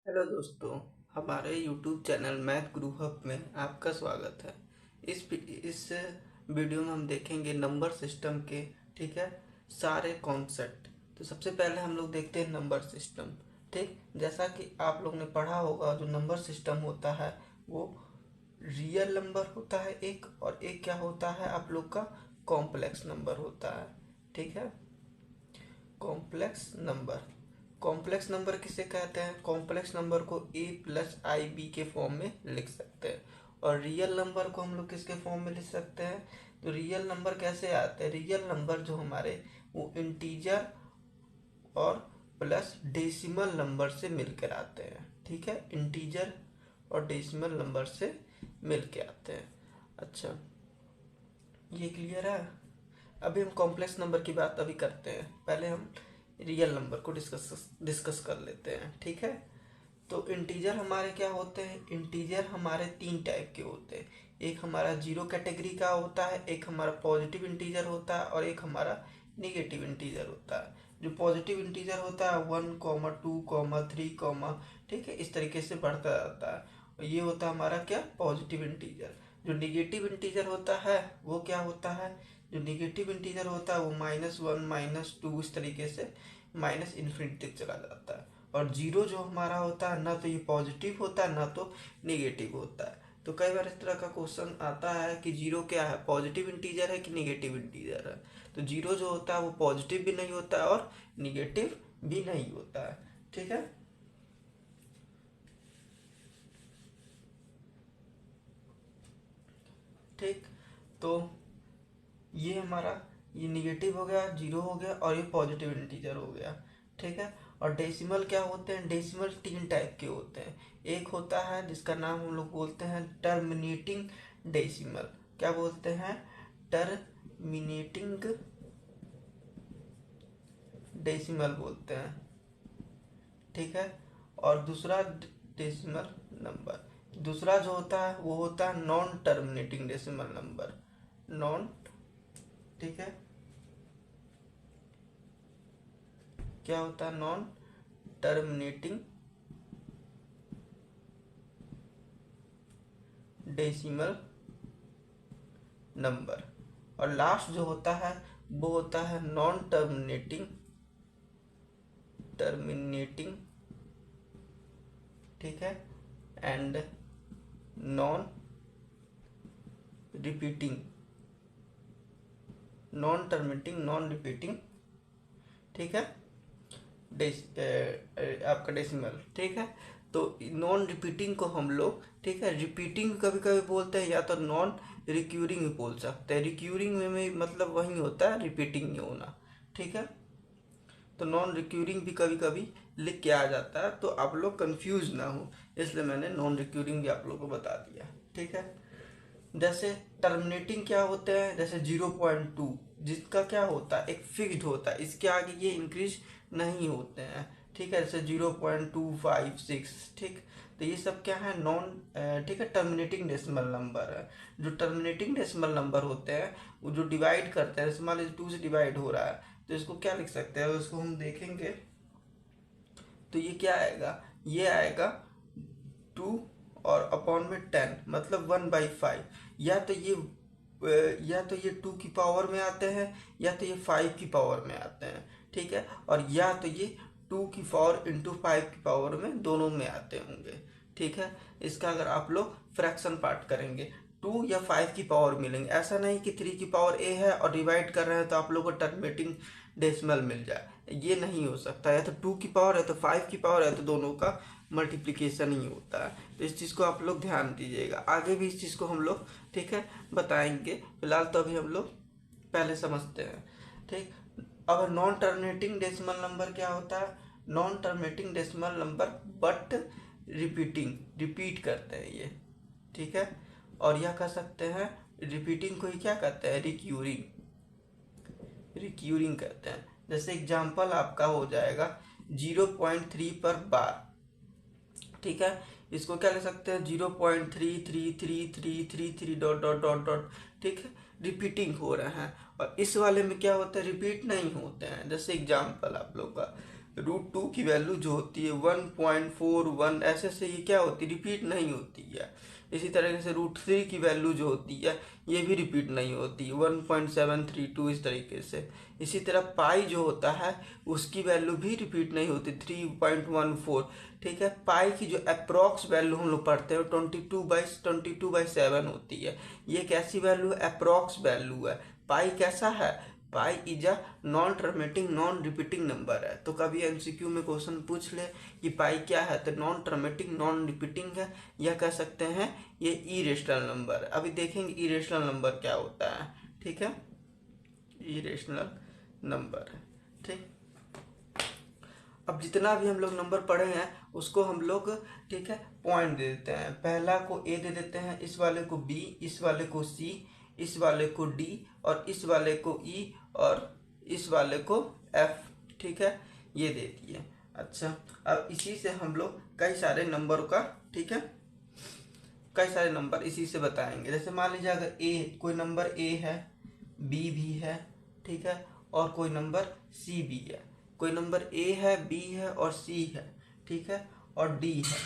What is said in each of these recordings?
Hello दोस्तों, हमारे YouTube channel math गुरु hub में आपका स्वागत है। इस वीडियो में हम देखेंगे नंबर सिस्टम के, ठीक है, सारे कॉन्सेप्ट। तो सबसे पहले हम लोग देखते हैं नंबर सिस्टम। ठीक, जैसा कि आप लोग ने पढ़ा होगा, जो नंबर सिस्टम होता है वो रियल नंबर होता है एक, और एक क्या होता है आप लोग का कॉम्प्लेक्स नंबर होता है। ठीक है, कॉम्प्लेक्स नंबर। कॉम्प्लेक्स नंबर किसे कहते हैं? कॉम्प्लेक्स नंबर को a प्लस आई बी के फॉर्म में लिख सकते हैं। और रियल नंबर को हम लोग किसके फॉर्म में लिख सकते हैं? तो रियल नंबर कैसे आते हैं? रियल नंबर जो हमारे वो इंटीजर और प्लस डेसिमल नंबर से मिलकर आते हैं। ठीक है, इंटीजर और डेसिमल नंबर से मिल के आते हैं। अच्छा, ये क्लियर है। अभी हम कॉम्प्लेक्स नंबर की बात अभी करते हैं, पहले हम रियल नंबर को डिस्कस कर लेते हैं। ठीक है, तो इंटीजर हमारे क्या होते हैं? इंटीजर हमारे तीन टाइप के होते हैं। एक हमारा जीरो कैटेगरी का होता है, एक हमारा पॉजिटिव इंटीजर होता है, और एक हमारा निगेटिव इंटीजर होता है। जो पॉजिटिव इंटीजर होता है 1, 2, 3, ठीक है, इस तरीके से बढ़ता जाता है। और ये होता है हमारा क्या? Positive integer. जो निगेटिव इंटीजर होता है वो क्या होता है? जो निगेटिव इंटीजर होता है वो -1, -2, इस तरीके से माइनस इन्फिनिटी तक चला जाता है। और जीरो जो हमारा होता है, ना तो ये पॉजिटिव होता है ना तो निगेटिव होता है। तो कई बार इस तरह का क्वेश्चन आता है कि जीरो क्या है, पॉजिटिव इंटीजर है कि निगेटिव इंटीजर है। तो जीरो जो होता है वो पॉजिटिव भी नहीं होता है और निगेटिव भी नहीं होता है। ठीक है, ठीक। तो ये हमारा, ये निगेटिव हो गया, जीरो हो गया, और ये पॉजिटिव इंटीजर हो गया। ठीक है, और डेसिमल क्या होते हैं? डेसिमल तीन टाइप के होते हैं। एक होता है जिसका नाम हम लोग बोलते हैं टर्मिनेटिंग डेसिमल। क्या बोलते हैं? टर्मिनेटिंग डेसिमल बोलते हैं। ठीक है, और दूसरा डेसिमल नंबर। दूसरा जो होता है वो होता है non terminating decimal number. Non, ठीक है, क्या होता है? Non terminating decimal number. और लास्ट जो होता है वो होता है नॉन टर्मिनेटिंग, टर्मिनेटिंग, ठीक है, and non repeating, non terminating, non repeating, ठीक है, आपका डेसिमल। ठीक है, तो नॉन रिपीटिंग को हम लोग, ठीक है, रिपीटिंग कभी कभी बोलते हैं, या तो नॉन रिक्यूरिंग भी बोल सकते हैं। रिक्यूरिंग में मतलब वही होता है, रिपीटिंग नहीं होना। ठीक है, तो नॉन रिक्यूरिंग भी कभी कभी लिख के आ जाता है, तो आप लोग कंफ्यूज ना हो, इसलिए मैंने नॉन रिक्यूरिंग भी आप लोग को बता दिया। ठीक है, जैसे टर्मिनेटिंग क्या होते हैं? जैसे 0.2, जिसका क्या होता है? एक फिक्स्ड होता है, इसके आगे ये इंक्रीज नहीं होते हैं। ठीक है, जैसे 0.256, ठीक। तो ये सब क्या है? नॉन, ठीक है, टर्मिनेटिंग डेसिमल नंबर है। जो टर्मिनेटिंग डेसिमल नंबर होते हैं वो जो डिवाइड करते हैं, जैसे मान लीजिए 2 से डिवाइड हो रहा है, तो इसको क्या लिख सकते हैं? उसको हम देखेंगे तो ये क्या आएगा? ये आएगा 2 और अपॉन में 10, मतलब 1/5। या तो ये या तो ये 2 की पावर में आते हैं, या तो ये 5 की पावर में आते हैं। ठीक है, और या तो ये 2 की पावर इंटू 5 की पावर में, दोनों में आते होंगे। ठीक है, इसका अगर आप लोग फ्रैक्शन पार्ट करेंगे 2 या 5 की पावर मिलेंगे। ऐसा नहीं कि 3 की पावर ए है और डिवाइड कर रहे हैं तो आप लोग को टर्मिनेटिंग डेसिमल मिल जाए, ये नहीं हो सकता। या तो 2 की पावर है तो 5 की पावर है, तो दोनों का मल्टीप्लिकेशन ही होता है। तो इस चीज़ को आप लोग ध्यान दीजिएगा, आगे भी इस चीज़ को हम लोग, ठीक है, बताएंगे। फिलहाल तो अभी हम लोग पहले समझते हैं। ठीक, अब नॉन टर्मिनेटिंग डेसिमल नंबर क्या होता है? Non terminating decimal number but repeating, repeat करते हैं ये। ठीक है, और यह कह सकते हैं रिपीटिंग को ही क्या कहते हैं? रिक्यूरिंग, रिक्यूरिंग कहते हैं। जैसे एग्जाम्पल आपका हो जाएगा 0.3 पर बार। ठीक है, इसको क्या ले सकते हैं? 0.33333 डॉट डॉट डॉट डॉट, ठीक है, रिपीटिंग हो रहे हैं। और इस वाले में क्या होता है? रिपीट नहीं होते हैं। जैसे एग्जाम्पल आप लोग का √2 की वैल्यू जो होती है 1.41 ऐसे से ये क्या होती है, रिपीट नहीं होती है। इसी तरीके से √3 की वैल्यू जो होती है ये भी रिपीट नहीं होती, 1.732 इस तरीके से। इसी तरह पाई जो होता है उसकी वैल्यू भी रिपीट नहीं होती, 3.14। ठीक है, पाई की जो अप्रोक्स वैल्यू हम लोग पढ़ते हैं 22/7 होती है। ये कैसी वैल्यू है, अप्रोक्स वैल्यू है। पाई कैसा है, pi is a non terminating non repeating number है। तो कभी एमसीक्यू में क्वेश्चन पूछ ले कि पाई क्या है, तो नॉन टर्मिनेटिंग नॉन रिपीटिंग है, या कह सकते हैं ये इरेशनल नंबर। अभी देखेंगे इरेशनल नंबर क्या होता है। ठीक है, इरेशनल नंबर। ठीक, अब जितना भी हम लोग नंबर पढ़े हैं उसको हम लोग, ठीक है, पॉइंट दे देते हैं। पहला को ए दे देते हैं, इस वाले को बी, इस वाले को सी, इस वाले को डी, और इस वाले को ई, और इस वाले को एफ। ठीक है, ये दे दिए। अच्छा, अब इसी से हम लोग कई सारे नंबर का, ठीक है, कई सारे नंबर इसी से बताएंगे। जैसे मान लीजिए अगर ए, कोई नंबर ए है, बी भी है, ठीक है, और कोई नंबर सी भी है। कोई नंबर ए है, बी है और सी है, ठीक है, और डी है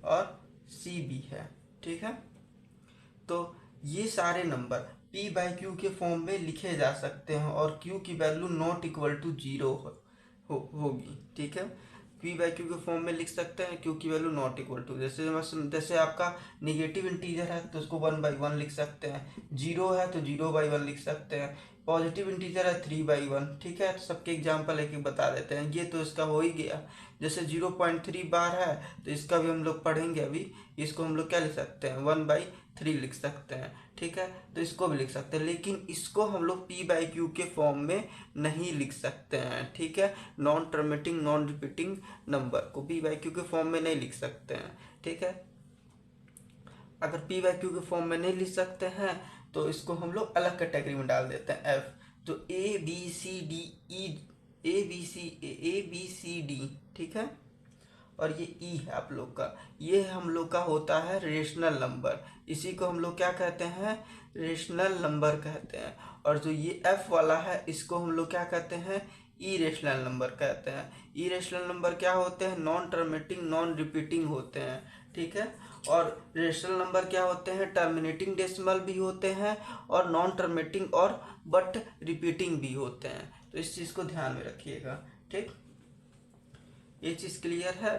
और सी भी है। ठीक है, तो ये सारे नंबर p/q के फॉर्म में लिखे जा सकते हैं और q की वैल्यू नॉट इक्वल टू 0 होगी। ठीक है, p/q के फॉर्म में लिख सकते हैं, q की वैल्यू नॉट इक्वल टू, जैसे आपका निगेटिव इंटीजर है तो उसको 1/1 लिख सकते हैं, 0 है तो 0/1 लिख सकते हैं, पॉजिटिव इंटीजर है 3/1। ठीक है, तो सबके एग्जाम्पल एक एक बता देते हैं। ये तो इसका हो ही गया। जैसे 0.3 बार है तो इसका भी हम लोग पढ़ेंगे अभी। इसको हम लोग क्या लिख सकते हैं, 1/3 लिख सकते हैं। ठीक है, तो इसको भी लिख सकते हैं, लेकिन इसको हम लोग p/q के फॉर्म में नहीं लिख सकते हैं। ठीक है, non terminating non repeating number को p/q के फॉर्म में नहीं लिख सकते हैं। ठीक है, अगर p/q के फॉर्म में नहीं लिख सकते हैं तो इसको हम लोग अलग कैटेगरी में डाल देते हैं, f। तो A B C D E, A B C D, ठीक है, और ये ई है आप लोग का, ये हम लोग का होता है रेशनल नंबर। इसी को हम लोग क्या कहते हैं, रेशनल नंबर कहते हैं। और जो ये एफ वाला है इसको हम लोग क्या कहते हैं, इरेशनल नंबर कहते हैं। इरेशनल नंबर क्या होते हैं, नॉन टर्मिनेटिंग नॉन रिपीटिंग होते हैं। ठीक है, और रेशनल नंबर क्या होते हैं, टर्मिनेटिंग डेसिमल भी होते हैं और नॉन टर्मिनेटिंग और बट रिपीटिंग भी होते हैं। तो इस चीज़ को ध्यान में रखिएगा। ठीक, ये चीज़ क्लियर है।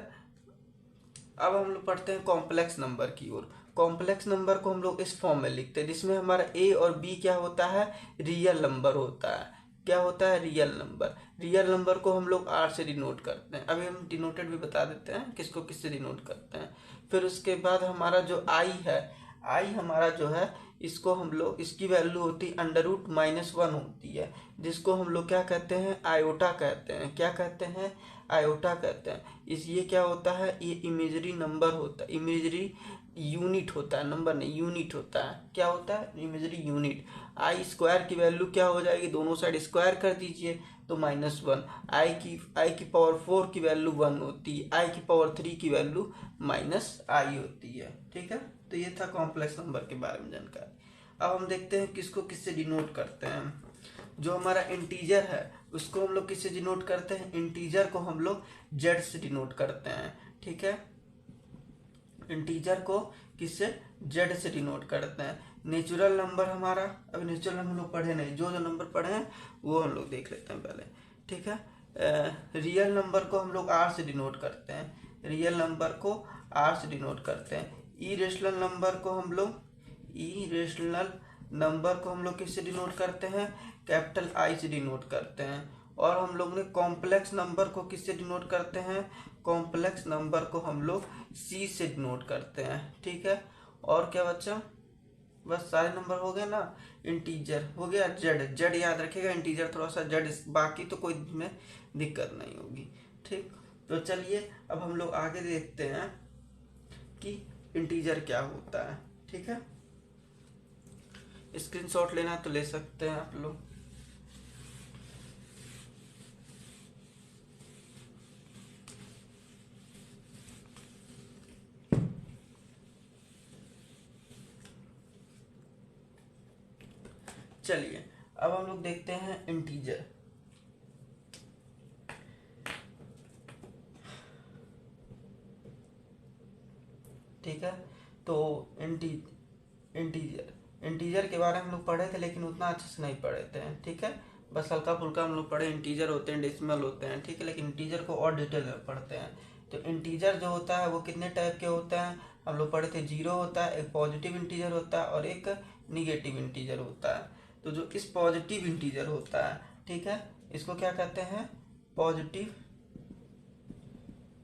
अब हम लोग पढ़ते हैं कॉम्प्लेक्स नंबर की ओर। कॉम्प्लेक्स नंबर को हम लोग इस फॉर्म में लिखते हैं जिसमें हमारा ए और बी क्या होता है, रियल नंबर होता है। क्या होता है, रियल नंबर। रियल नंबर को हम लोग आर से डिनोट करते हैं। अभी हम डिनोटेड भी बता देते हैं किसको किससे डिनोट करते हैं। फिर उसके बाद हमारा जो आई है, आई हमारा जो है इसको हम लोग, इसकी वैल्यू होती है √-1 होती है, जिसको हम लोग क्या कहते हैं, आयोटा कहते हैं। क्या कहते हैं, आयोटा कहते हैं। इस ये क्या होता है, ये इमेजरी नंबर होता है, इमेजरी यूनिट होता है, नंबर नहीं यूनिट होता है। क्या होता है, इमेजरी यूनिट। आई स्क्वायर की वैल्यू क्या हो जाएगी, दोनों साइड स्क्वायर कर दीजिए तो -1। आई की पावर 4 की वैल्यू 1 होती है, आई की पावर 3 की वैल्यू -i होती है। ठीक है, तो ये था कॉम्प्लेक्स नंबर के बारे में जानकारी। अब हम देखते हैं किसको किससे डिनोट करते हैं। जो हमारा इंटीजर है उसको हम लोग किससे डिनोट करते हैं, इंटीजर को हम लोग जेड से डिनोट करते हैं। ठीक है, इंटीजर को किससे, जेड से डिनोट करते हैं। नेचुरल नंबर हमारा, अभी नेचुरल नंबर हम लोग पढ़े नहीं, जो जो नंबर पढ़े हैं वो हम लोग देख लेते हैं पहले। ठीक है, रियल नंबर को हम लोग आर से डिनोट करते हैं, रियल नंबर को आर से डिनोट करते हैं। इरेशनल नंबर को हम लोग, इरेशनल नंबर को हम लोग किससे डिनोट करते हैं, कैपिटल आई से डिनोट करते हैं। और हम लोग ने कॉम्प्लेक्स नंबर को किससे डिनोट करते हैं, कॉम्प्लेक्स नंबर को हम लोग सी से डिनोट करते हैं। ठीक है, और क्या बच्चा, बस सारे नंबर हो गए ना। इंटीजर हो गया, जेड, जेड याद रखिएगा, इंटीजर थोड़ा सा जेड, बाकी तो कोई में दिक्कत नहीं होगी। ठीक, तो चलिए अब हम लोग आगे देखते हैं कि इंटीजर क्या होता है। ठीक है, स्क्रीनशॉट लेना तो ले सकते हैं आप लोग। चलिए अब हम लोग देखते हैं इंटीजर। ठीक है। तो इंटीजर इंटीजर के बारे में हम लोग पढ़े थे, लेकिन उतना अच्छे से नहीं पढ़े थे, ठीक है। बस हल्का फुल्का हम लोग पढ़े, इंटीजर होते हैं, डेसिमल होते हैं, ठीक है, लेकिन इंटीजर को और डिटेल में पढ़ते हैं। तो इंटीजर जो होता है वो कितने टाइप के होते हैं हम लोग पढ़े थे। जीरो होता है, एक पॉजिटिव इंटीजर होता है और एक निगेटिव इंटीजर होता है। तो जो इस पॉजिटिव इंटीजर होता है, ठीक है, इसको क्या कहते हैं, पॉजिटिव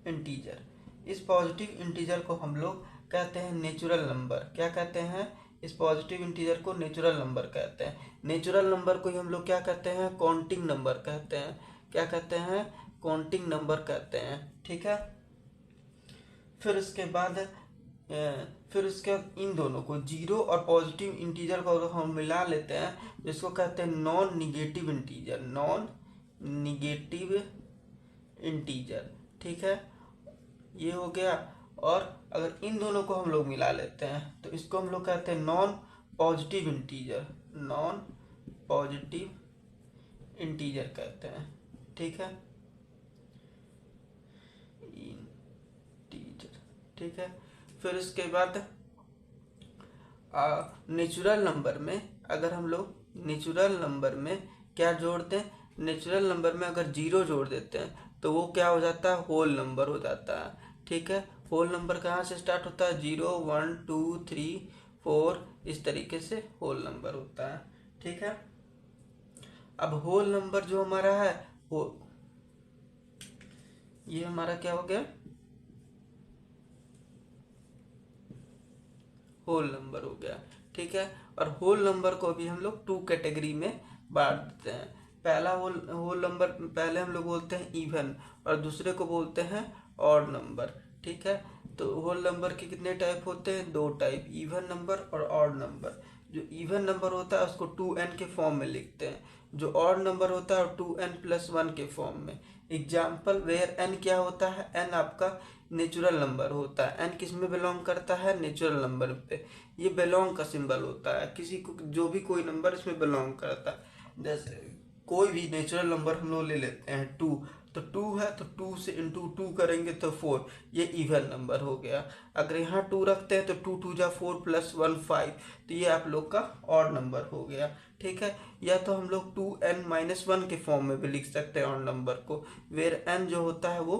इंटीजर। इस पॉजिटिव इंटीजर को हम लोग कहते हैं नेचुरल नंबर। क्या कहते हैं, इस पॉजिटिव इंटीजर को नेचुरल नंबर कहते हैं। नेचुरल नंबर को ही हम लोग क्या कहते हैं, काउंटिंग नंबर कहते हैं। क्या कहते हैं, काउंटिंग नंबर कहते हैं, ठीक है। फिर उसके बाद इन दोनों को, जीरो और पॉजिटिव इंटीजर को हम मिला लेते हैं, जिसको कहते हैं non negative integer. Non negative integer, ठीक है, ये हो गया। और अगर इन दोनों को हम लोग मिला लेते हैं तो इसको हम लोग कहते हैं non positive integer. Non positive integer कहते हैं, ठीक है, इंटीजर, ठीक है। फिर उसके बाद नेचुरल नंबर में, अगर हम लोग नेचुरल नंबर में क्या जोड़ते हैं, नेचुरल नंबर में अगर जीरो जोड़ देते हैं तो वो क्या हो जाता है, होल नंबर हो जाता है, ठीक है। होल नंबर कहाँ से स्टार्ट होता है, 0 1 2 3 4, इस तरीके से होल नंबर होता है, ठीक है। अब होल नंबर जो हमारा है वो, ये हमारा क्या हो गया, होल नंबर हो गया, ठीक है। और होल नंबर को भी हम लोग 2 कैटेगरी में बांट देते हैं। पहला होल नंबर पहले हम लोग बोलते हैं इवन, और दूसरे को बोलते हैं ऑड नंबर, ठीक है। तो होल नंबर के कितने टाइप होते हैं, 2 टाइप, इवन नंबर और ऑड नंबर। जो इवन नंबर होता है उसको 2n के फॉर्म में लिखते हैं, जो ऑड नंबर होता है 2n+1 के फॉर्म में। एग्जाम्पल वेयर n क्या होता है, n आपका नेचुरल नंबर होता है। n किस में बिलोंग करता है, नेचुरल नंबर पे। ये बिलोंग का सिंबल होता है, किसी को जो भी कोई नंबर इसमें बिलोंग करता है। जैसे कोई भी नेचुरल नंबर हम लोग ले लेते हैं 2, तो 2 है तो 2 से इंटू 2 करेंगे तो 4, ये इवन नंबर हो गया। अगर यहाँ 2 रखते हैं तो 2 2 जा 4 +1 5, तो ये आप लोग का ऑड नंबर हो गया, ठीक है। या तो हम लोग 2n-1 के फॉर्म में भी लिख सकते हैं ऑड नंबर को, वेयर n जो होता है वो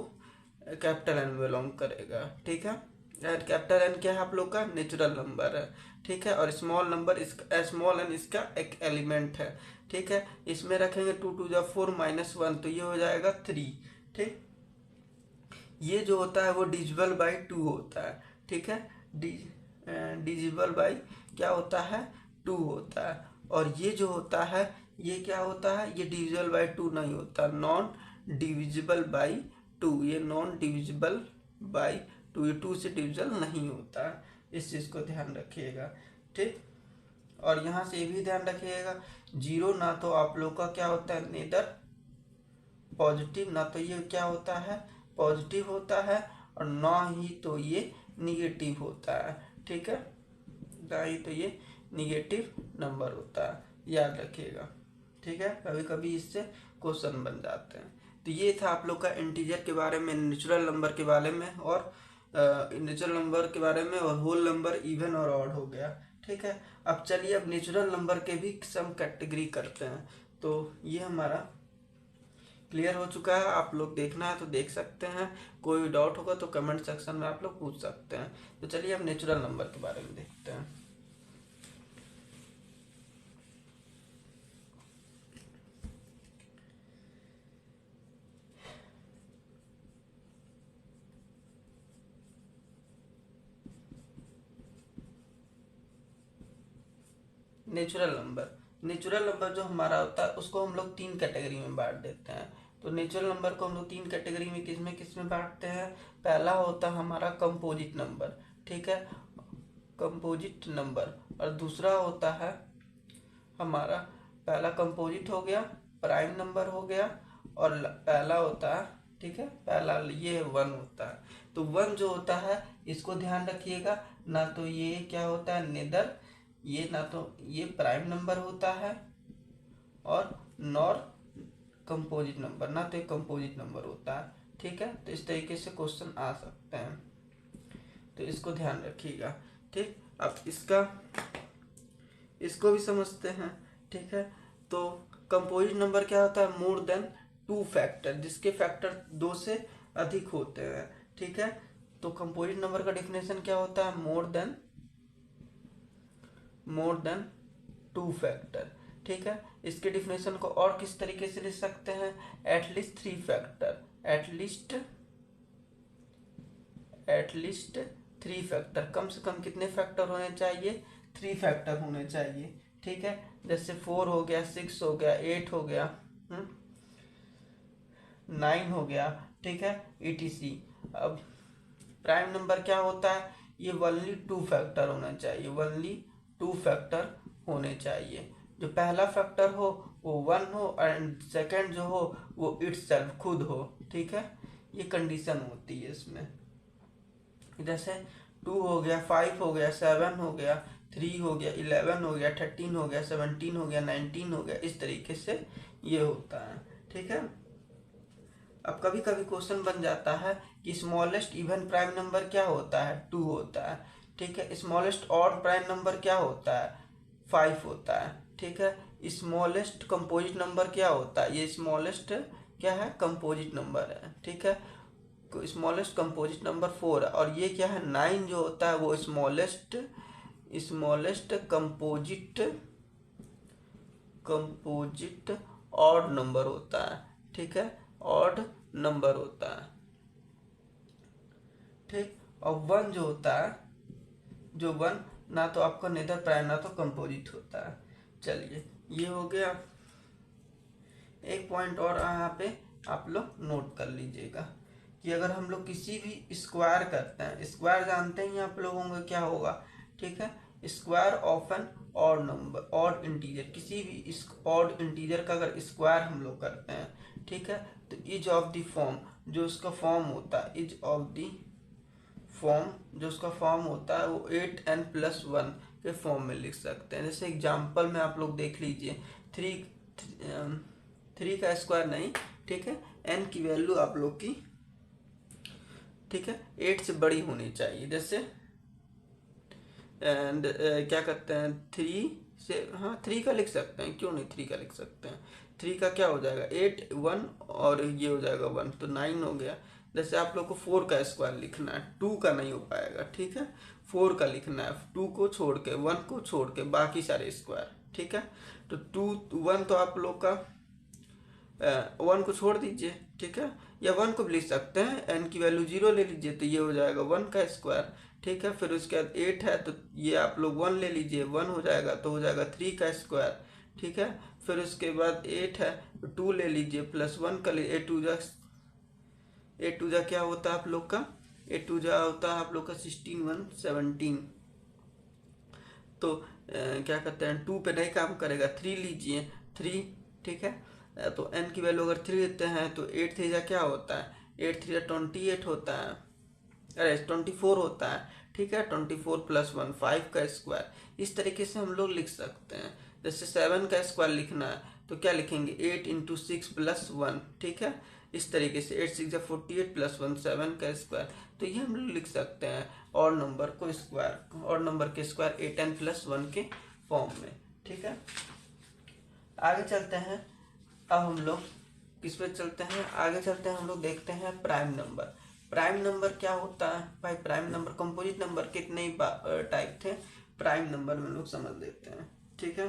कैपिटल एन में बिलोंग करेगा, ठीक है। कैपिटल एन क्या है आप लोग का, नेचुरल नंबर है, ठीक है। और स्मॉल नंबर, इसका स्मॉल एन इसका एक एलिमेंट है, ठीक है। इसमें रखेंगे 2 2 जा 4 -1, तो ये हो जाएगा 3, ठीक। ये जो होता है वो डिजिबल बाई 2 होता है, ठीक है। डिजिबल बाई क्या होता है, 2 होता है। और ये जो होता है ये क्या होता है, ये डिविजिबल बाई 2 नहीं होता, नॉन डिविजिबल बाई 2। ये नॉन डिविजिबल बाई 2, ये 2 से डिविजल नहीं होता है, इस चीज़ को ध्यान रखिएगा, ठीक। और यहाँ से ये भी ध्यान रखिएगा, जीरो ना तो आप लोग का क्या होता है, नेदर पॉजिटिव, ना तो ये क्या होता है, पॉजिटिव होता है, और ना ही तो ये निगेटिव होता है, ठीक है, ना ही तो ये निगेटिव नंबर होता है, याद रखिएगा, ठीक है। कभी कभी इससे क्वेश्चन बन जाते हैं। तो ये था आप लोग का इंटीजर के बारे में, नेचुरल नंबर के बारे में, और नेचुरल नंबर के बारे में, और होल नंबर, इवन और ऑड हो गया, ठीक है। अब चलिए अब नेचुरल नंबर के भी सम कैटेगरी करते हैं। तो ये हमारा क्लियर हो चुका है, आप लोग देखना है तो देख सकते हैं, कोई डाउट होगा तो कमेंट सेक्शन में आप लोग पूछ सकते हैं। तो चलिए अब नेचुरल नंबर के बारे में देखते हैं। नेचुरल नंबर जो हमारा होता है उसको हम लोग 3 कैटेगरी में बांट देते हैं। तो नेचुरल नंबर को हम लोग 3 कैटेगरी में किस में बांटते हैं। पहला होता है हमारा कंपोजिट नंबर, ठीक है, कंपोजिट नंबर। और दूसरा होता है हमारा, पहला कंपोजिट हो गया, प्राइम नंबर हो गया, और पहला होता है, ठीक है, पहला ये 1 होता है। तो 1 जो होता है इसको ध्यान रखिएगा, ना तो ये क्या होता है, नेदर ये, ना तो ये प्राइम नंबर होता है, और नॉर कंपोजिट नंबर, ना तो एक कंपोजिट नंबर होता है, ठीक है। तो इस तरीके से क्वेश्चन आ सकते हैं। तो इसको ध्यान रखिएगा। ठीक, अब इसको भी समझते हैं। ठीक है, तो कंपोजिट नंबर क्या होता है? मोर देन 2 फैक्टर, जिसके फैक्टर 2 से अधिक होते हैं। ठीक है, तो कंपोजिट नंबर का डिफिनेशन क्या होता है? More than 2 factor. ठीक है, इसके डिफिनेशन को और किस तरीके से लिख सकते हैं? At least 3 factor, at least 3 factor. कम से कम कितने फैक्टर होने चाहिए? 3 फैक्टर होने चाहिए। ठीक है, जैसे 4 हो गया, 6 हो गया, 8 हो गया, 9 हो गया। ठीक है, etc। अब प्राइम नंबर क्या होता है? ये ओनली 2 फैक्टर होना चाहिए, ओनली 2 फैक्टर होने चाहिए। जो पहला फैक्टर हो वो 1 हो एंड सेकंड जो हो वो इटसेल्फ खुद हो। ठीक है, ये कंडीशन होती है इसमें। जैसे 2 हो गया, 5 हो गया, 7 हो गया, 3 हो गया, 11 हो गया, 13 हो गया, 17 हो गया, 19 हो गया, इस तरीके से ये होता है। ठीक है, अब कभी कभी क्वेश्चन बन जाता है कि स्मॉलेस्ट इवन प्राइम नंबर क्या होता है? 2 होता है। ठीक है, स्मॉलेस्ट ऑड प्राइम नंबर क्या होता है? 5 होता है। ठीक है, स्मॉलेस्ट कंपोजिट नंबर क्या होता है? ये स्मॉलेस्ट क्या है? कंपोजिट नंबर है। ठीक है, स्मॉलेस्ट कंपोजिट नंबर 4 है। और ये क्या है? 9 जो होता है वो स्मॉलेस्ट कंपोजिट ऑड नंबर होता है। ठीक है, ऑड नंबर होता है। ठीक, और 1 जो होता है, जो 1 ना तो आपका नेदर प्राइम ना तो कंपोजिट होता है। चलिए, ये हो गया। एक पॉइंट और यहाँ पे आप लोग नोट कर लीजिएगा कि अगर हम लोग किसी भी स्क्वायर करते हैं, स्क्वायर जानते ही आप लोगों को क्या होगा? ठीक है, square of an odd number, odd integer, किसी भी ऑड इंटीजर का अगर स्क्वायर हम लोग करते हैं, ठीक है, तो इज ऑफ द फॉर्म, जो उसका फॉर्म होता है, इज ऑफ द फॉर्म, जो उसका फॉर्म होता है वो 8n+1 के फॉर्म में लिख सकते हैं। जैसे एग्जाम्पल में आप लोग देख लीजिए, 3 का स्क्वायर नहीं, ठीक है, n की वैल्यू आप लोग की, ठीक है, 8 से बड़ी होनी चाहिए। जैसे एंड क्या करते हैं, 3 से, हाँ 3 का लिख सकते हैं, क्यों नहीं 3 का लिख सकते हैं। 3 का क्या हो जाएगा? 8, 1 और ये हो जाएगा 1, तो 9 हो गया। जैसे आप लोग को 4 का स्क्वायर लिखना है, 2 का नहीं हो पाएगा। ठीक है, 4 का लिखना है, 2 को छोड़ के, 1 को छोड़ के बाकी सारे स्क्वायर। ठीक है, तो 1 तो आप लोग का 1 को छोड़ दीजिए। ठीक है, या 1 को भी लिख सकते हैं, n की वैल्यू 0 ले लीजिए, तो ये हो जाएगा 1 का स्क्वायर। ठीक है, फिर उसके बाद 8 है तो ये आप लोग 1 ले लीजिए, 1 हो जाएगा तो हो जाएगा 3 का स्क्वायर। ठीक है, फिर उसके बाद 8 है तो 2 ले लीजिए, +1 का लीजिए, 8 2 जा क्या होता है आप लोग का? 8 2 जा होता है आप लोग का 16, 1 17। तो क्या कहते हैं, 2 पे नहीं काम करेगा, 3 लीजिए, 3। ठीक है, तो n की वैल्यू अगर 3 लेते हैं तो 8 3 जा क्या होता है? 8 3 जा 28 होता है, अरे 24 होता है। ठीक है, 24 + 1 5 का स्क्वायर। इस तरीके से हम लोग लिख सकते हैं। जैसे 7 का स्क्वायर लिखना है तो क्या लिखेंगे? 8 × 6 + 1। ठीक है, इस तरीके से 8 6 जा 48 + 1 7 का स्क्वायर। तो ये हम लोग लिख सकते हैं और नंबर को स्क्वायर, और नंबर के स्क्वायर 8n+1 के फॉर्म में। ठीक है, आगे चलते हैं। अब हम लोग किस पे चलते हैं? आगे चलते हैं, हम लोग देखते हैं प्राइम नंबर। प्राइम नंबर क्या होता है भाई? प्राइम नंबर, कंपोजिट नंबर कितने टाइप थे? प्राइम नंबर में लोग समझ लेते हैं। ठीक है,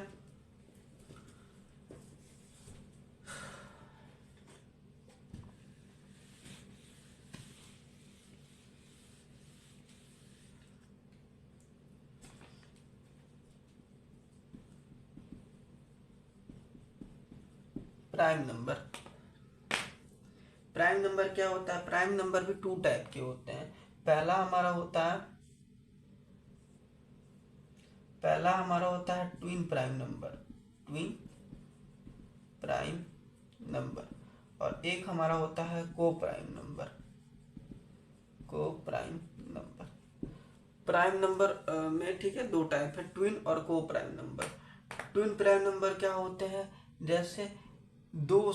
प्राइम नंबर, प्राइम नंबर क्या होता है? प्राइम नंबर भी 2 टाइप के होते हैं। पहला हमारा होता है twin prime number, twin prime number. और एक हमारा होता है को प्राइम नंबर, को प्राइम नंबर। प्राइम नंबर में, ठीक है, 2 टाइप है, ट्विन और को prime number. Twin prime number क्या होते हैं? जैसे दो,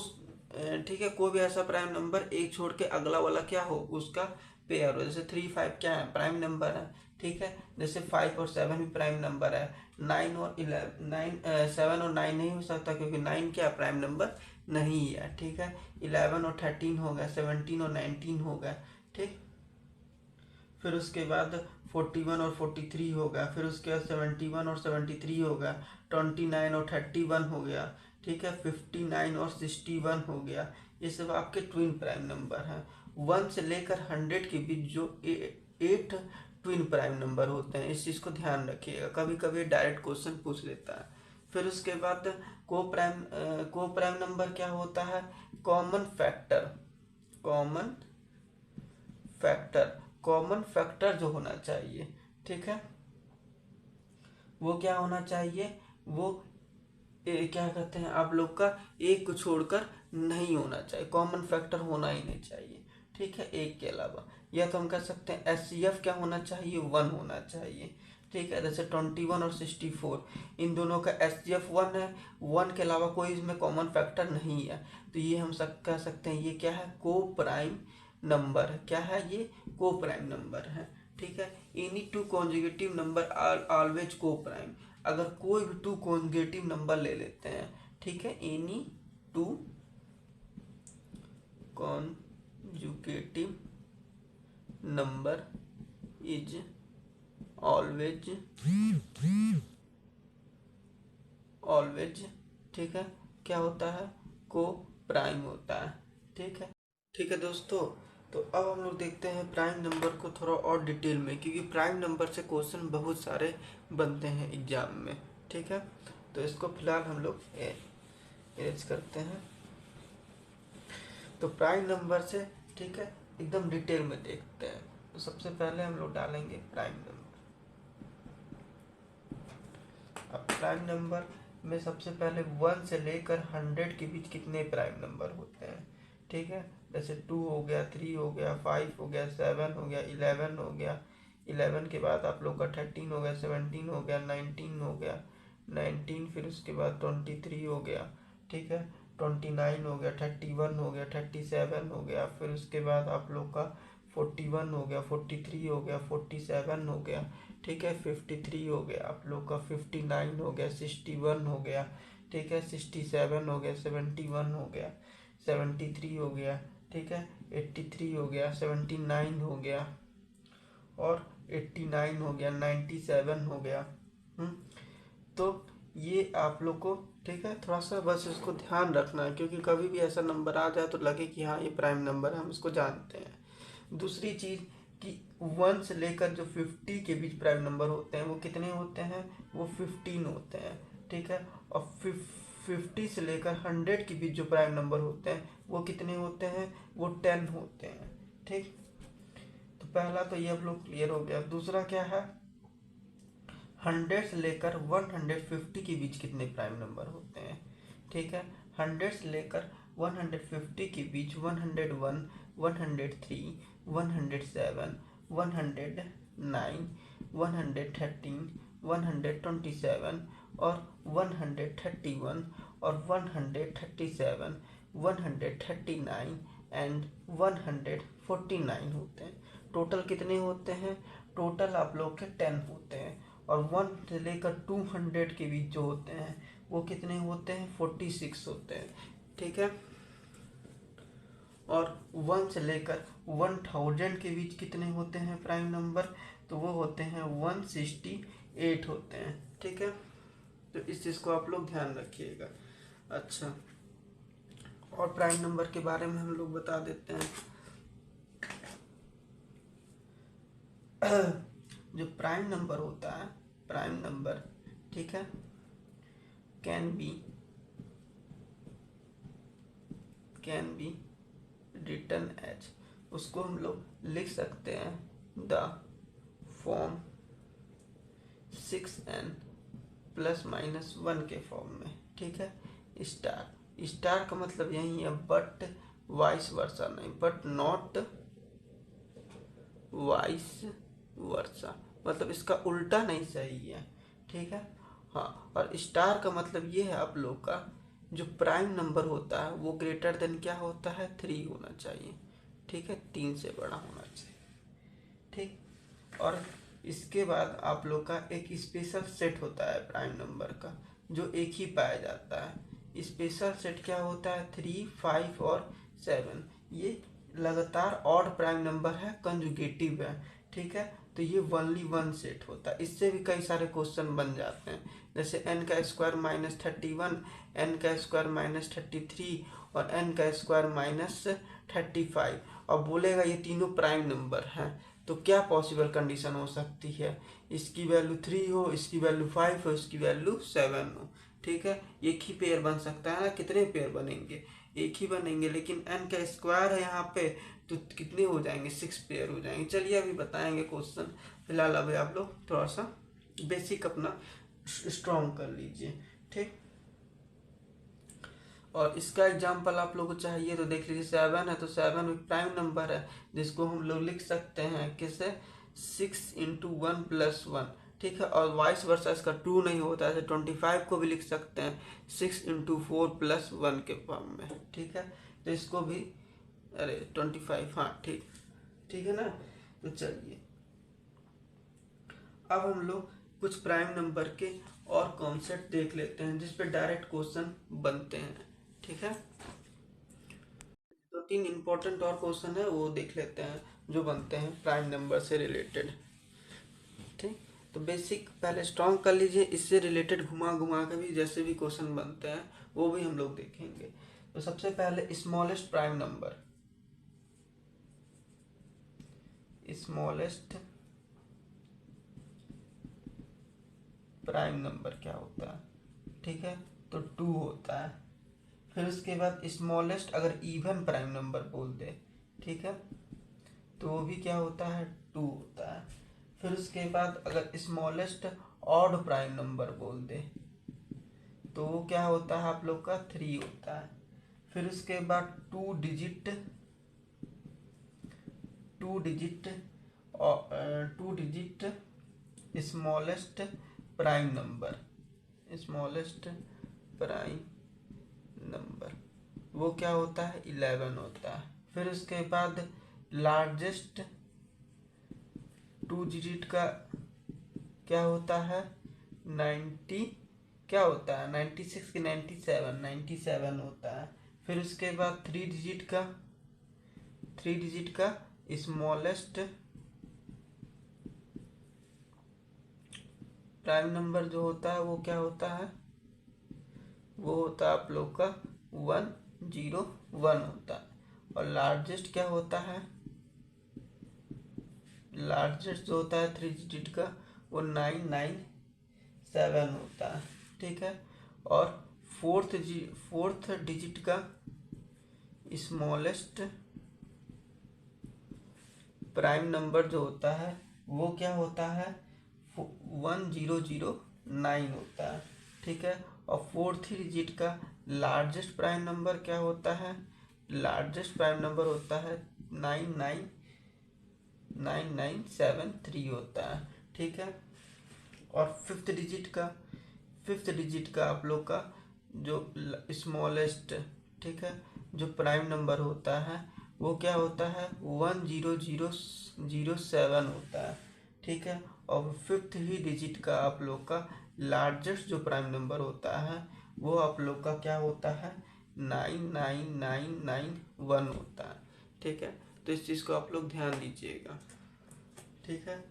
ठीक है, कोई भी ऐसा प्राइम नंबर एक छोड़ के अगला वाला क्या हो, उसका पेयर हो। जैसे 3 5 क्या है, प्राइम नंबर है, ठीक है। जैसे 5 और 7 भी प्राइम नंबर है। 9 और 7 और 9 नहीं हो सकता, क्योंकि 9 क्या प्राइम नंबर नहीं है, ठीक है। 11 और 13 हो गया, 17 और 19 हो गया, ठीक। फिर उसके बाद 41 और 43 हो गया, फिर उसके बाद 71 और 73 हो गया, 29 और 31 हो गया, ठीक है। 59 और 61 हो गया। ये सब आपके ट्विन प्राइम नंबर हैं। 1 से लेकर 100 के बीच जो 8 ट्विन प्राइम नंबर होते हैं, इस चीज़ को ध्यान रखिएगा, कभी कभी डायरेक्ट क्वेश्चन पूछ लेता है। फिर उसके बाद को प्राइम नंबर क्या होता है, common factor. Common factor, common factor जो होना चाहिए, ठीक है, वो क्या होना चाहिए, वो क्या कहते हैं आप लोग का, एक को छोड़कर नहीं होना चाहिए, कॉमन फैक्टर होना ही नहीं चाहिए, ठीक है, एक के अलावा। या तो हम कह सकते हैं एचसीएफ क्या होना चाहिए, 1 होना चाहिए, ठीक है। जैसे 21 और 64, इन दोनों का एचसीएफ 1 है, 1 के अलावा कोई इसमें कॉमन फैक्टर नहीं है, तो ये हम सब कह सकते हैं ये क्या है, को प्राइम नंबर है। क्या है ये, को प्राइम नंबर है, ठीक है। Any two conjugative number are always coprime. अगर कोई भी टू कॉन्जुगेटिव नंबर ले लेते हैं, ठीक है, any two conjugative number is always always, ठीक है, क्या होता है, को प्राइम होता है, ठीक है। ठीक है दोस्तों, तो अब हम लोग देखते हैं प्राइम नंबर को थोड़ा और डिटेल में, क्योंकि प्राइम नंबर से क्वेश्चन बहुत सारे बनते हैं एग्जाम में, ठीक है। तो इसको फिलहाल हम लोग एज करते हैं। तो प्राइम नंबर से, ठीक है, एकदम डिटेल में देखते हैं। तो सबसे पहले हम लोग डालेंगे प्राइम नंबर। अब प्राइम नंबर में सबसे पहले 1 से लेकर 100 के बीच कितने प्राइम नंबर होते हैं, ठीक है। जैसे 2 हो गया, 3 हो गया, 5 हो गया, 7 हो गया, 11 हो गया, 11 के बाद आप लोग का 13 हो गया, 17 हो गया, 19 हो गया, 19 फिर उसके बाद 23 हो गया, ठीक है, 29 हो गया, 31 हो गया, 37 हो गया, फिर उसके बाद आप लोग का 41 हो गया, 43 हो गया, 47 हो गया, ठीक है, 53 हो गया आप लोग का, 59 हो गया, 61 हो गया, ठीक है, 67 हो गया, 71 हो गया, 73 हो गया, ठीक है, 83 हो गया, 79 हो गया और 89 हो गया, 97 हो गया। तो ये आप लोग को, ठीक है, थोड़ा सा बस इसको ध्यान रखना है, क्योंकि कभी भी ऐसा नंबर आ जाए तो लगे कि हाँ ये प्राइम नंबर है, हम इसको जानते हैं। दूसरी चीज़ कि 1 से लेकर जो 50 के बीच प्राइम नंबर होते हैं वो कितने होते हैं, वो 15 होते हैं, ठीक है। और 50 से लेकर 100 के बीच जो प्राइम नंबर होते हैं वो कितने होते हैं, वो 10 होते हैं, ठीक। तो पहला तो ये आप लोग क्लियर हो गया। दूसरा क्या है, 100 से लेकर 150 के बीच कितने प्राइम नंबर होते हैं, ठीक है। 100 से लेकर 150 के बीच 101, 103, 107, 109, 113, 127 और 131 और 137, 139 एंड 149 होते हैं। टोटल कितने होते हैं, टोटल आप लोग के 10 होते हैं। और 1 से लेकर 200 के बीच जो होते हैं वो कितने होते हैं, 46 होते हैं, ठीक है। और 1 से लेकर 1000 के बीच कितने होते हैं प्राइम नंबर, तो वो होते हैं 168 होते हैं, ठीक है। तो इस चीज़ को आप लोग ध्यान रखिएगा। अच्छा, और प्राइम नंबर के बारे में हम लोग बता देते हैं। जो प्राइम नंबर होता है, प्राइम नंबर, ठीक है, कैन बी रिटन एज, उसको हम लोग लिख सकते हैं द फॉर्म 6n ±1 के फॉर्म में, ठीक है। स्टार, स्टार का मतलब यही है, बट वाइस वर्सा नहीं, बट नॉट वाइस वर्सा, मतलब इसका उल्टा नहीं सही है, ठीक है। हाँ, और स्टार का मतलब ये है आप लोग का, जो प्राइम नंबर होता है वो ग्रेटर देन क्या होता है, 3 होना चाहिए, ठीक है, 3 से बड़ा होना चाहिए। ठीक। और इसके बाद आप लोग का एक स्पेशल सेट होता है प्राइम नंबर का, जो एक ही पाया जाता है। स्पेशल सेट क्या होता है? 3, 5 और 7। ये लगातार ऑड प्राइम नंबर है, कंजुगेटिव है, ठीक है। तो ये ओनली वन सेट होता है। इससे भी कई सारे क्वेश्चन बन जाते हैं, जैसे n का स्क्वायर माइनस 31, n का स्क्वायर माइनस 33 और n का स्क्वायर माइनस 35। और बोलेगा ये तीनों प्राइम नंबर हैं, तो क्या पॉसिबल कंडीशन हो सकती है? इसकी वैल्यू 3 हो, इसकी वैल्यू 5 हो, इसकी वैल्यू 7 हो, ठीक है। एक ही पेयर बन सकता है ना? कितने पेयर बनेंगे? एक ही बनेंगे, लेकिन n का स्क्वायर है यहाँ पे, तो कितने हो जाएंगे? 6 पेयर हो जाएंगे। चलिए अभी बताएंगे क्वेश्चन। फिलहाल अभी आप लोग थोड़ा सा बेसिक अपना स्ट्रॉन्ग कर लीजिए, ठीक। और इसका एग्जाम्पल आप लोगों को चाहिए तो देख लीजिए। 7 है तो 7 एक प्राइम नंबर है, जिसको हम लोग लिख सकते हैं किसे? 6 इंटू 1 प्लस 1, ठीक है। और वाइस वर्सा इसका 2 नहीं होता है, 25 को भी लिख सकते हैं 6 इंटू 4 प्लस 1 के फॉर्म में, ठीक है। तो इसको भी, अरे 25, हाँ ठीक, ठीक है ना। तो चलिए अब हम लोग कुछ प्राइम नंबर के और कॉन्सेप्ट देख लेते हैं, जिस पे डायरेक्ट क्वेश्चन बनते हैं, ठीक है। तो 3 इम्पोर्टेंट और क्वेश्चन है, वो देख लेते हैं जो बनते हैं प्राइम नंबर से रिलेटेड, ठीक। तो बेसिक पहले स्ट्रॉन्ग कर लीजिए, इससे रिलेटेड घुमा घुमा के भी जैसे भी क्वेश्चन बनते हैं वो भी हम लोग देखेंगे। तो सबसे पहले smallest prime number, smallest prime number क्या होता है? ठीक है, तो 2 होता है। फिर उसके बाद स्मॉलेस्ट अगर इवन प्राइम नंबर बोल दे, ठीक है, तो वो भी क्या होता है? 2 होता है। फिर उसके बाद अगर स्मॉलेस्ट ऑड प्राइम नंबर बोल दे, तो वो क्या होता है आप लोग का? 3 होता है। फिर उसके बाद two digit smallest prime number, smallest prime number वो क्या होता है? 11 होता है। फिर उसके बाद लार्जेस्ट 2 डिजिट का क्या होता है? 90, क्या होता है? 96 की 97, 97 होता है। फिर उसके बाद 3 डिजिट का स्मॉलेस्ट प्राइम नंबर जो होता है वो क्या होता है? वो होता है आप लोग का 101 होता है। और लार्जेस्ट क्या होता है? लार्जेस्ट जो होता है 3 डिजिट का, वो 997 होता है, ठीक है। और फोर्थ डिजिट का स्मॉलेस्ट प्राइम नंबर जो होता है वो क्या होता है? 1009 होता है, ठीक है। और फोर्थ डिजिट का लार्जेस्ट प्राइम नंबर क्या होता है? लार्जेस्ट प्राइम नंबर होता है 9973 होता है, ठीक है। और फिफ्थ डिजिट का आप लोग का जो स्मॉलेस्ट, ठीक है, जो प्राइम नंबर होता है वो क्या होता है? 10007 होता है, ठीक है। और फिफ्थ ही डिजिट का आप लोग का लार्जेस्ट जो प्राइम नंबर होता है वो आप लोग का क्या होता है? 99991 होता है, ठीक है। तो इस चीज़ को आप लोग ध्यान दीजिएगा, ठीक है।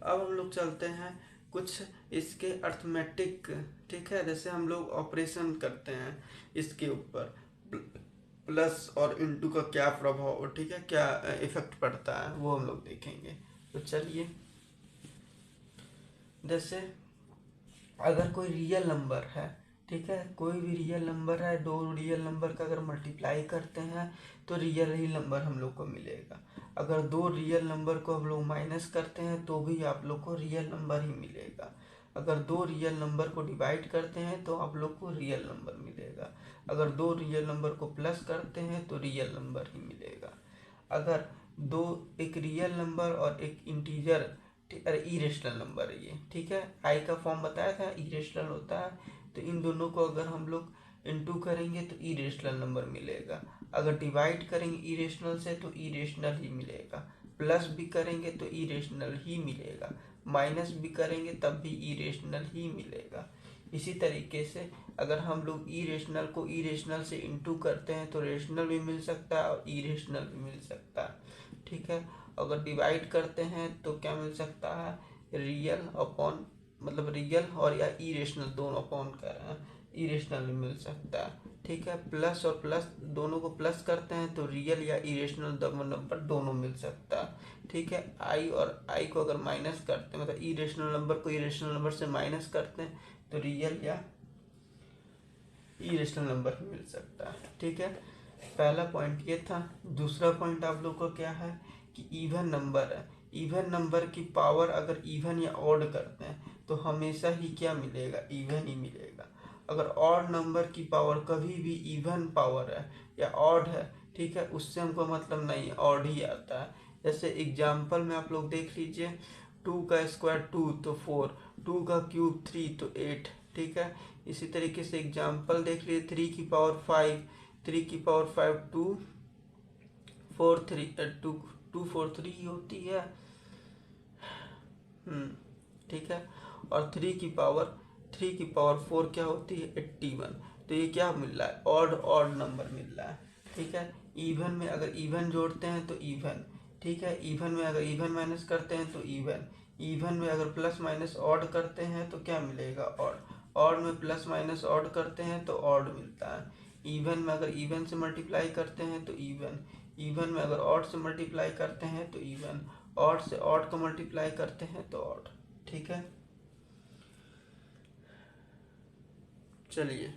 अब हम लोग चलते हैं कुछ इसके अर्थमेटिक, ठीक है, जैसे हम लोग ऑपरेशन करते हैं इसके ऊपर, प्लस और इनटू का क्या प्रभाव, ठीक है, क्या इफेक्ट पड़ता है वो हम लोग देखेंगे। तो चलिए, जैसे अगर कोई रियल नंबर है, ठीक है, कोई भी रियल नंबर है, दो रियल नंबर का अगर मल्टीप्लाई करते हैं तो रियल ही नंबर हम लोग को मिलेगा। अगर दो रियल नंबर को हम लोग माइनस करते हैं तो भी आप लोग को रियल नंबर ही मिलेगा। अगर दो रियल नंबर को डिवाइड करते हैं तो आप लोग को रियल नंबर मिलेगा। अगर दो रियल नंबर को प्लस करते हैं तो रियल नंबर ही मिलेगा। अगर दो, एक रियल नंबर और एक इंटीजर, अरे इरेशनल नंबर है ये, ठीक है, आई का फॉर्म बताया था, इरेशनल होता है, तो इन दोनों को अगर हम लोग इनटू करेंगे तो इरेशनल नंबर मिलेगा। अगर डिवाइड करेंगे इरेशनल से तो इरेशनल ही मिलेगा, प्लस भी करेंगे तो इरेशनल ही मिलेगा, माइनस भी करेंगे तब भी इरेशनल ही मिलेगा। इसी तरीके से अगर हम लोग इरेशनल को इरेशनल से इंटू करते हैं तो रेशनल भी मिल सकता है और इरेशनल भी मिल सकता है। ठीक है, अगर डिवाइड करते हैं तो क्या मिल सकता है, रियल अपॉन, मतलब रियल और या इरेशनल दोनों अपॉन कर रहे हैं, इरेशनल भी मिल सकता है। ठीक है, प्लस और प्लस दोनों को प्लस करते हैं तो रियल या इरेशनल नंबर दोनों मिल सकता है। ठीक है, आई और आई को अगर माइनस करते हैं, मतलब इरेशनल नंबर को इरेशनल नंबर से माइनस करते हैं तो रियल या इरेशनल नंबर मिल सकता है। ठीक है, पहला पॉइंट ये था। दूसरा पॉइंट आप लोग को क्या है कि इवन नंबर है, इवन नंबर की पावर अगर इवन या ऑड करते हैं तो हमेशा ही क्या मिलेगा, इवन ही मिलेगा। अगर ऑड नंबर की पावर कभी भी इवन पावर है या ऑड है, ठीक है, उससे हमको मतलब नहीं, ऑड ही आता है। जैसे एग्जाम्पल में आप लोग देख लीजिए, 2 का स्क्वायर 2 तो 4, 2 का क्यूब 3 तो 8। ठीक है, इसी तरीके से एग्जाम्पल देख लीजिए, 3 की पावर 5, 3 की पावर 5 2 4 3 2 2 4 3 होती है। ठीक है, और 3 की पावर 4 क्या होती है, 81। तो ये क्या मिल रहा है, ऑड ऑड नंबर मिल रहा है। ठीक है, इवन में अगर इवन जोड़ते हैं तो इवन, ठीक है, इवन में अगर इवन माइनस करते हैं तो इवन, इवन में अगर प्लस माइनस ऑड करते हैं तो क्या मिलेगा, ऑड, ऑड में प्लस माइनस ऑड करते हैं तो ऑड मिलता है। इवन में अगर इवन से मल्टीप्लाई करते हैं तो इवन, इवन में अगर ऑड से मल्टीप्लाई करते हैं तो इवन, ऑड से ऑड को मल्टीप्लाई करते हैं तो ऑड। ठीक है, चलिए